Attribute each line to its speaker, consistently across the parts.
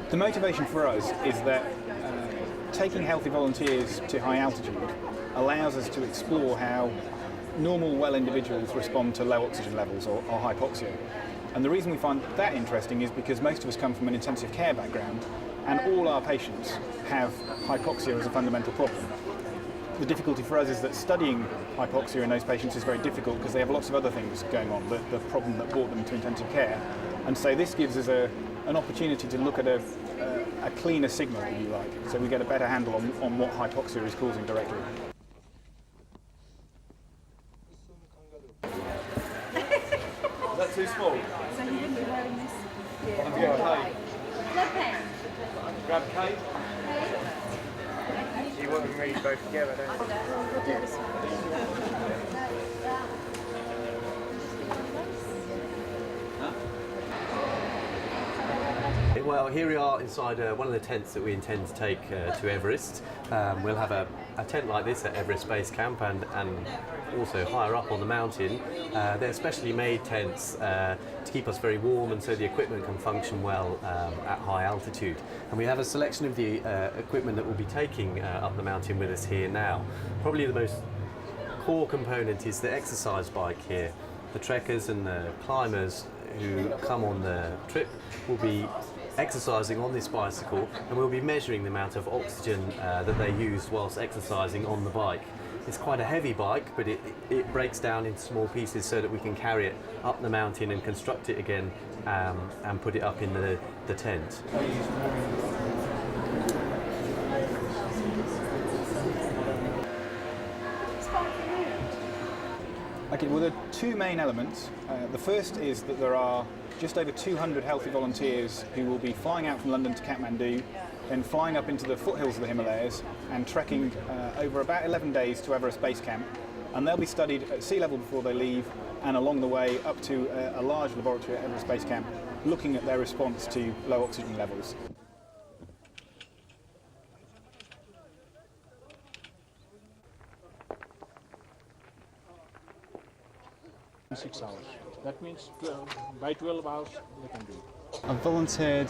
Speaker 1: The motivation for us is that taking healthy volunteers to high altitude allows us to explore how normal, well individuals respond to low oxygen levels or hypoxia. And the reason we find that interesting is because most of us come from an intensive care background, and all our patients have hypoxia as a fundamental problem. The difficulty for us is that studying hypoxia in those patients is very difficult because they have lots of other things going on, the problem that brought them to intensive care. And so this gives us an opportunity to look at a cleaner signal, if you like, so we get a better handle on what hypoxia is causing directly. Is that too small?
Speaker 2: So you wouldn't be wearing this?
Speaker 1: Have you got a cape?
Speaker 2: Blood pen.
Speaker 1: Grab a cape.
Speaker 3: You want them really both together, don't you?
Speaker 4: Well, here we are inside one of the tents that we intend to take to Everest. We'll have a tent like this at Everest Base Camp and also higher up on the mountain. They're specially made tents to keep us very warm and so the equipment can function well at high altitude. And we have a selection of the equipment that we'll be taking up the mountain with us here now. Probably the most core component is the exercise bike here. The trekkers and the climbers who come on the trip will be exercising on this bicycle, and we'll be measuring the amount of oxygen that they use whilst exercising on the bike. It's quite a heavy bike, but it breaks down into small pieces so that we can carry it up the mountain and construct it again and put it up in the tent.
Speaker 1: Okay, well, there are two main elements. The first is that there are just over 200 healthy volunteers who will be flying out from London to Kathmandu, then flying up into the foothills of the Himalayas and trekking over about 11 days to Everest Base Camp. And they'll be studied at sea level before they leave and along the way up to a large laboratory at Everest Base Camp, looking at their response to low oxygen levels.
Speaker 5: In 6 hours. That means by 12 hours they can do it.
Speaker 6: I've volunteered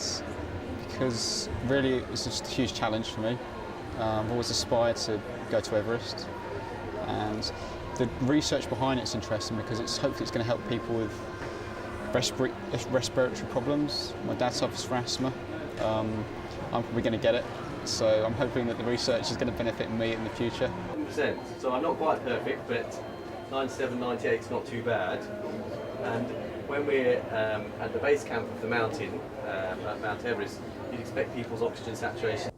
Speaker 6: because really it's just a huge challenge for me. I've always aspired to go to Everest, and the research behind it's interesting because hopefully it's going to help people with respiratory problems. My dad suffers from asthma. I'm probably going to get it, so I'm hoping that the research is going to benefit me in the future.
Speaker 4: 100%. So I'm not quite perfect, but 97, 98 is not too bad. And when we're at the base camp of the mountain, at Mt Everest, you'd expect people's oxygen saturation